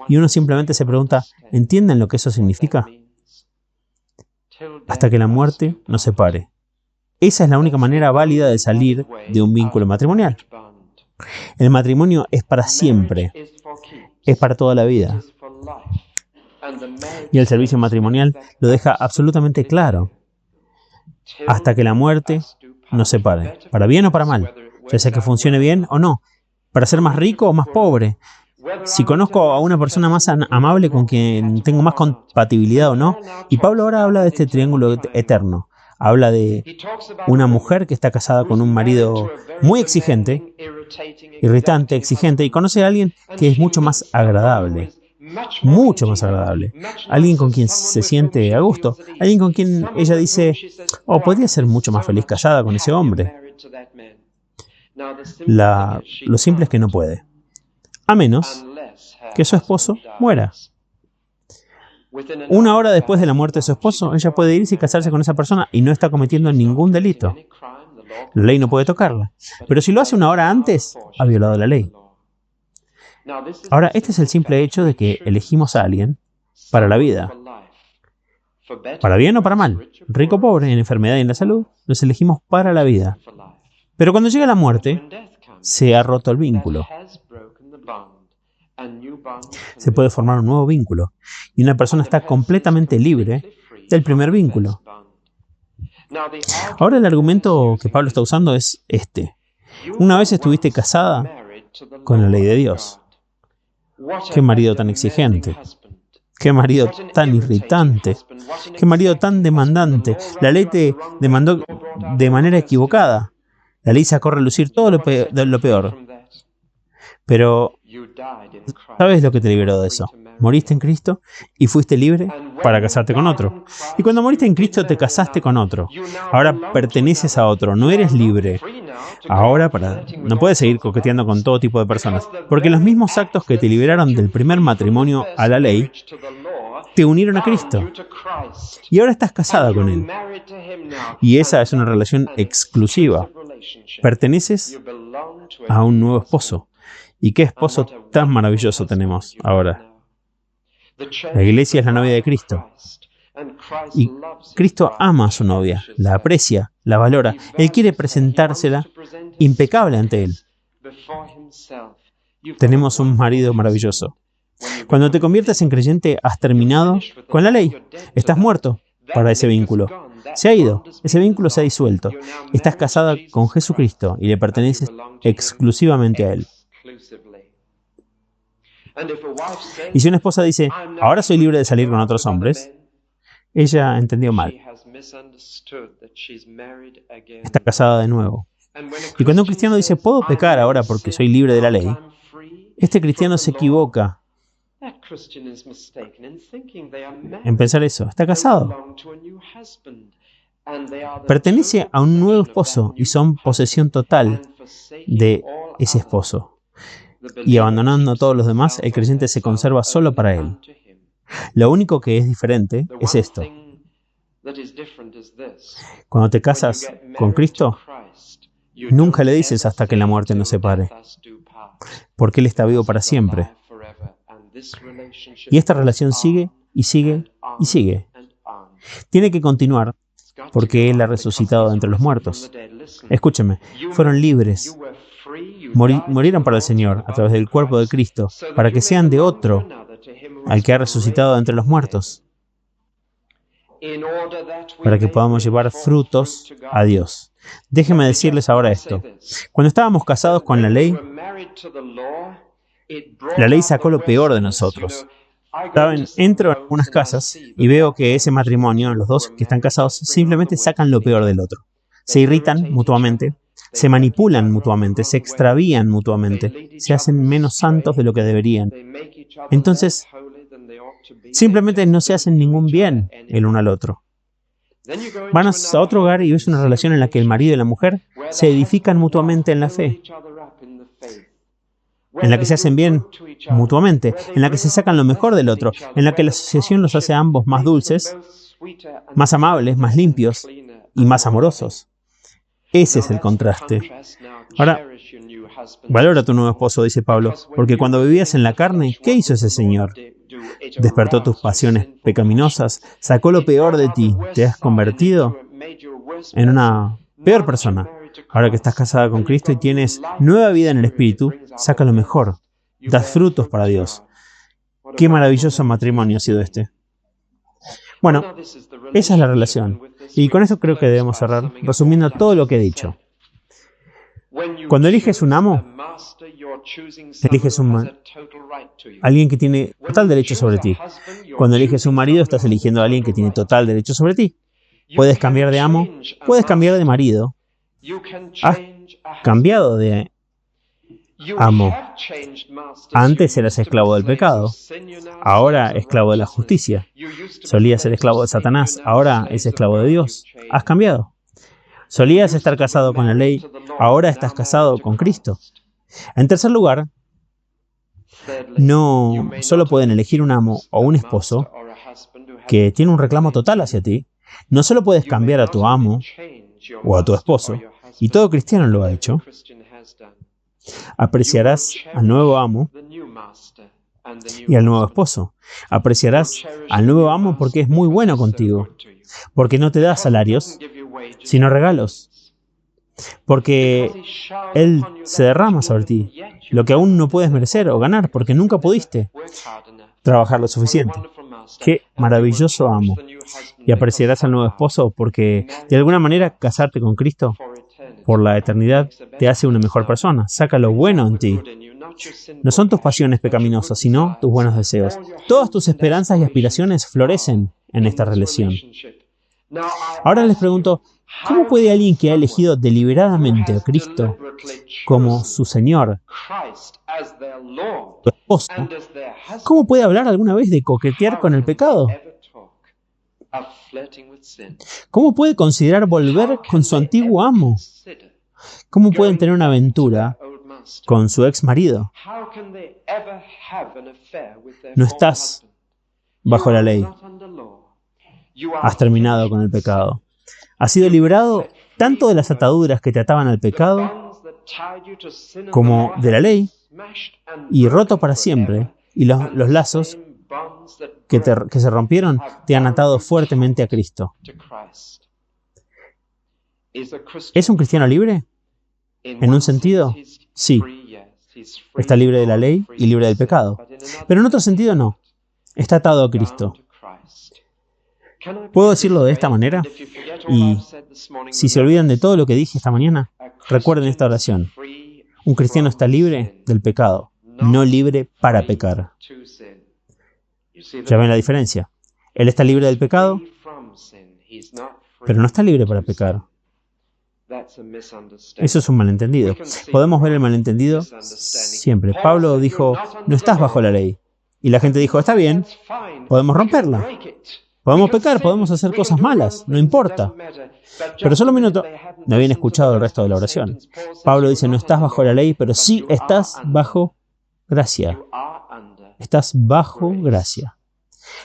y uno simplemente se pregunta, ¿entienden lo que eso significa? Hasta que la muerte nos separe. Esa es la única manera válida de salir de un vínculo matrimonial. El matrimonio es para siempre, es para toda la vida. Y el servicio matrimonial lo deja absolutamente claro. Hasta que la muerte nos separe, para bien o para mal, ya sea que funcione bien o no, para ser más rico o más pobre. Si conozco a una persona más amable con quien tengo más compatibilidad o no. Y Pablo ahora habla de este triángulo eterno. Habla de una mujer que está casada con un marido muy exigente, irritante, exigente, y conoce a alguien que es mucho más agradable. Mucho más agradable. Alguien con quien se siente a gusto. Alguien con quien ella dice, oh, podría ser mucho más feliz casada con ese hombre. Lo simple es que no puede. A menos que su esposo muera. 1 hora después de la muerte de su esposo, ella puede irse y casarse con esa persona y no está cometiendo ningún delito. La ley no puede tocarla. Pero si lo hace 1 hora antes, ha violado la ley. Ahora, este es el simple hecho de que elegimos a alguien para la vida. Para bien o para mal, rico o pobre, en enfermedad y en la salud, los elegimos para la vida. Pero cuando llega la muerte, se ha roto el vínculo. Se puede formar un nuevo vínculo y una persona está completamente libre del primer vínculo. Ahora el argumento que Pablo está usando es este. Una vez estuviste casada con la ley de Dios. Qué marido tan exigente. Qué marido tan irritante. Qué marido tan demandante. La ley te demandó de manera equivocada. La ley sacó a relucir todo lo peor. Pero, ¿sabes lo que te liberó de eso? Moriste en Cristo y fuiste libre para casarte con otro. Y cuando moriste en Cristo te casaste con otro. Ahora perteneces a otro, no eres libre. Ahora no puedes seguir coqueteando con todo tipo de personas, porque los mismos actos que te liberaron del primer matrimonio a la ley te unieron a Cristo. Y ahora estás casada con Él. Y esa es una relación exclusiva. Perteneces a un nuevo esposo. ¿Y qué esposo tan maravilloso tenemos ahora? La iglesia es la novia de Cristo. Y Cristo ama a su novia, la aprecia, la valora. Él quiere presentársela impecable ante Él. Tenemos un marido maravilloso. Cuando te conviertes en creyente, has terminado con la ley. Estás muerto para ese vínculo. Se ha ido, ese vínculo se ha disuelto. Estás casada con Jesucristo y le perteneces exclusivamente a Él. Y si una esposa dice, ahora soy libre de salir con otros hombres, ella entendió mal. Está casada de nuevo. Y cuando un cristiano dice, puedo pecar ahora porque soy libre de la ley, este cristiano se equivoca en pensar eso. Está casado. Pertenece a un nuevo esposo y son posesión total de ese esposo. Y abandonando a todos los demás, el creyente se conserva solo para Él. Lo único que es diferente es esto. Cuando te casas con Cristo, nunca le dices hasta que la muerte nos separe, porque Él está vivo para siempre. Y esta relación sigue y sigue y sigue. Tiene que continuar porque Él ha resucitado de entre los muertos. Escúcheme, fueron libres. Murieron para el Señor a través del cuerpo de Cristo, para que sean de otro, al que ha resucitado de entre los muertos, para que podamos llevar frutos a Dios. Déjenme decirles ahora esto. Cuando estábamos casados con la ley sacó lo peor de nosotros. ¿Saben? Entro en algunas casas y veo que ese matrimonio, los dos que están casados, simplemente sacan lo peor del otro. Se irritan mutuamente, se manipulan mutuamente, se extravían mutuamente, se hacen menos santos de lo que deberían. Entonces, simplemente no se hacen ningún bien el uno al otro. Van a otro hogar y ves una relación en la que el marido y la mujer se edifican mutuamente en la fe, en la que se hacen bien mutuamente, en la que se sacan lo mejor del otro, en la que la asociación los hace a ambos más dulces, más amables, más limpios, y más amorosos. Ese es el contraste. Ahora, valora a tu nuevo esposo, dice Pablo, porque cuando vivías en la carne, ¿qué hizo ese Señor? Despertó tus pasiones pecaminosas, sacó lo peor de ti, te has convertido en una peor persona. Ahora que estás casada con Cristo y tienes nueva vida en el Espíritu, saca lo mejor, das frutos para Dios. Qué maravilloso matrimonio ha sido este. Bueno, esa es la relación. Y con eso creo que debemos cerrar, resumiendo todo lo que he dicho. Cuando eliges un amo, eliges alguien que tiene total derecho sobre ti. Cuando eliges un marido, estás eligiendo a alguien que tiene total derecho sobre ti. Puedes cambiar de amo, puedes cambiar de marido. Has cambiado de amo. Antes eras esclavo del pecado, ahora esclavo de la justicia. Solías ser esclavo de Satanás, ahora es esclavo de Dios. Has cambiado. Solías estar casado con la ley, ahora estás casado con Cristo. En tercer lugar, no solo pueden elegir un amo o un esposo que tiene un reclamo total hacia ti, no solo puedes cambiar a tu amo o a tu esposo, y todo cristiano lo ha hecho. Apreciarás al nuevo amo y al nuevo esposo. Apreciarás al nuevo amo porque es muy bueno contigo, porque no te da salarios, sino regalos, porque Él se derrama sobre ti, lo que aún no puedes merecer o ganar, porque nunca pudiste trabajar lo suficiente. ¡Qué maravilloso amo! Y apreciarás al nuevo esposo porque, de alguna manera, casarte con Cristo por la eternidad te hace una mejor persona. Saca lo bueno en ti. No son tus pasiones pecaminosas, sino tus buenos deseos. Todas tus esperanzas y aspiraciones florecen en esta relación. Ahora les pregunto, ¿cómo puede alguien que ha elegido deliberadamente a Cristo como su Señor, su esposo, cómo puede hablar alguna vez de coquetear con el pecado? ¿Cómo puede considerar volver con su antiguo amo? ¿Cómo pueden tener una aventura con su ex marido? No estás bajo la ley. Has terminado con el pecado. Has sido librado tanto de las ataduras que te ataban al pecado como de la ley y roto para siempre. Y los lazos que se rompieron te han atado fuertemente a Cristo. ¿Es un cristiano libre? En un sentido, sí. Está libre de la ley y libre del pecado. Pero en otro sentido, no. Está atado a Cristo. ¿Puedo decirlo de esta manera? Y si se olvidan de todo lo que dije esta mañana, recuerden esta oración. Un cristiano está libre del pecado, no libre para pecar. ¿Ya ven la diferencia? Él está libre del pecado, pero no está libre para pecar. Eso es un malentendido. Podemos ver el malentendido siempre. Pablo dijo, no estás bajo la ley. Y la gente dijo, está bien, podemos romperla. Podemos pecar, podemos hacer cosas malas, no importa. Pero solo un minuto, no habían escuchado el resto de la oración. Pablo dice, no estás bajo la ley, pero sí estás bajo gracia. Estás bajo gracia.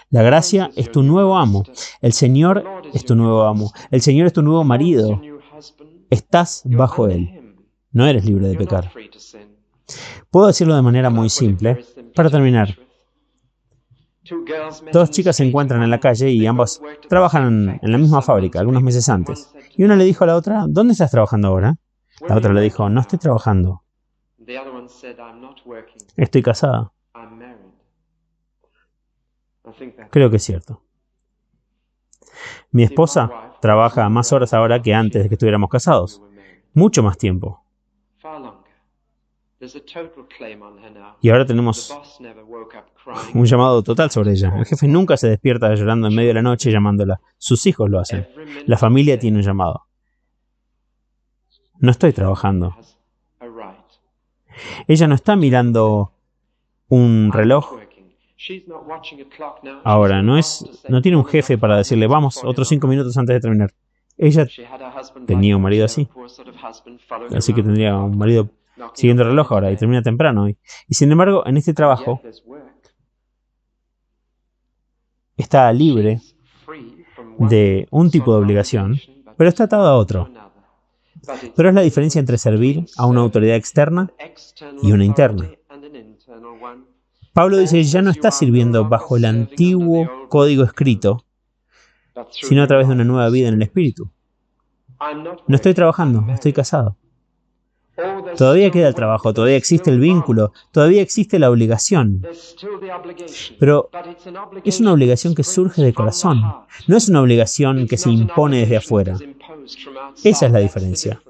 La gracia es tu nuevo amo. El Señor es tu nuevo amo. El Señor es tu nuevo marido. Estás bajo Él. No eres libre de pecar. Puedo decirlo de manera muy simple. Para terminar, dos chicas se encuentran en la calle y ambas trabajan en la misma fábrica algunos meses antes. Y una le dijo a la otra, ¿dónde estás trabajando ahora? La otra le dijo, no estoy trabajando. Estoy casada. Creo que es cierto. Mi esposa trabaja más horas ahora que antes de que estuviéramos casados. Mucho más tiempo. Y ahora tenemos un llamado total sobre ella. El jefe nunca se despierta llorando en medio de la noche llamándola. Sus hijos lo hacen. La familia tiene un llamado. No estoy trabajando. Ella no está mirando un reloj. Ahora, no tiene un jefe para decirle, vamos, otros 5 minutos antes de terminar. Ella tenía un marido así. Así que tendría un marido siguiendo el reloj ahora y termina temprano. Y sin embargo, en este trabajo, está libre de un tipo de obligación, pero está atado a otro. Pero es la diferencia entre servir a una autoridad externa y una interna. Pablo dice, ya no está sirviendo bajo el antiguo código escrito, sino a través de una nueva vida en el Espíritu. No estoy trabajando, estoy casado. Todavía queda el trabajo, todavía existe el vínculo, todavía existe la obligación. Pero es una obligación que surge del corazón. No es una obligación que se impone desde afuera. Esa es la diferencia.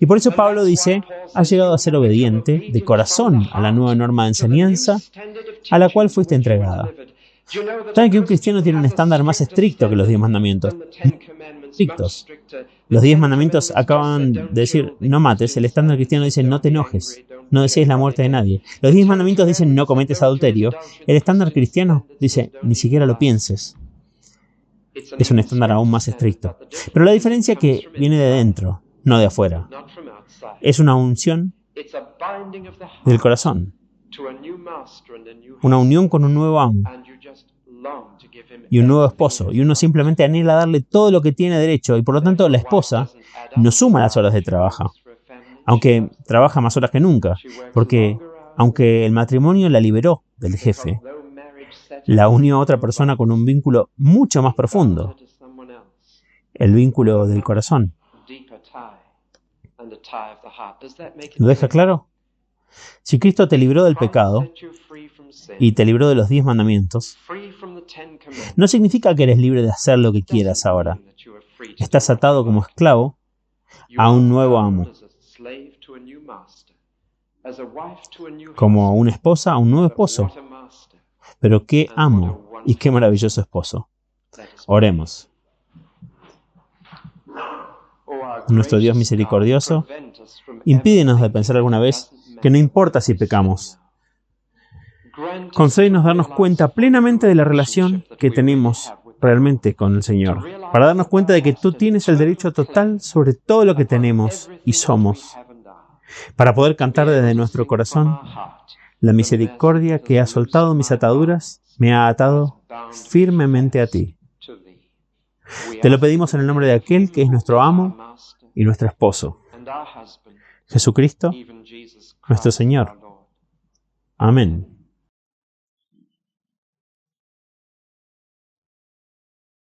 Y por eso Pablo dice, has llegado a ser obediente de corazón a la nueva norma de enseñanza a la cual fuiste entregada. ¿Saben que un cristiano tiene un estándar más estricto que los 10 mandamientos? Estrictos. Los 10 mandamientos acaban de decir, no mates. El estándar cristiano dice, no te enojes. No desees la muerte de nadie. Los 10 mandamientos dicen, no cometes adulterio. El estándar cristiano dice, ni siquiera lo pienses. Es un estándar aún más estricto. Pero la diferencia es que viene de dentro, no de afuera. Es una unción del corazón. Una unión con un nuevo amo y un nuevo esposo. Y uno simplemente anhela darle todo lo que tiene derecho. Y por lo tanto la esposa no suma las horas de trabajo. Aunque trabaja más horas que nunca. Porque aunque el matrimonio la liberó del jefe, la unió a otra persona con un vínculo mucho más profundo. El vínculo del corazón. ¿Lo deja claro? Si Cristo te libró del pecado y te libró de los 10 mandamientos, no significa que eres libre de hacer lo que quieras ahora. Estás atado como esclavo a un nuevo amo. Como una esposa a un nuevo esposo. Pero qué amo y qué maravilloso esposo. Oremos. Nuestro Dios misericordioso, impídenos de pensar alguna vez que no importa si pecamos. Concédenos darnos cuenta plenamente de la relación que tenemos realmente con el Señor, para darnos cuenta de que tú tienes el derecho total sobre todo lo que tenemos y somos, para poder cantar desde nuestro corazón, la misericordia que ha soltado mis ataduras, me ha atado firmemente a ti. Te lo pedimos en el nombre de aquel que es nuestro amo y nuestro esposo, Jesucristo, nuestro Señor. Amén.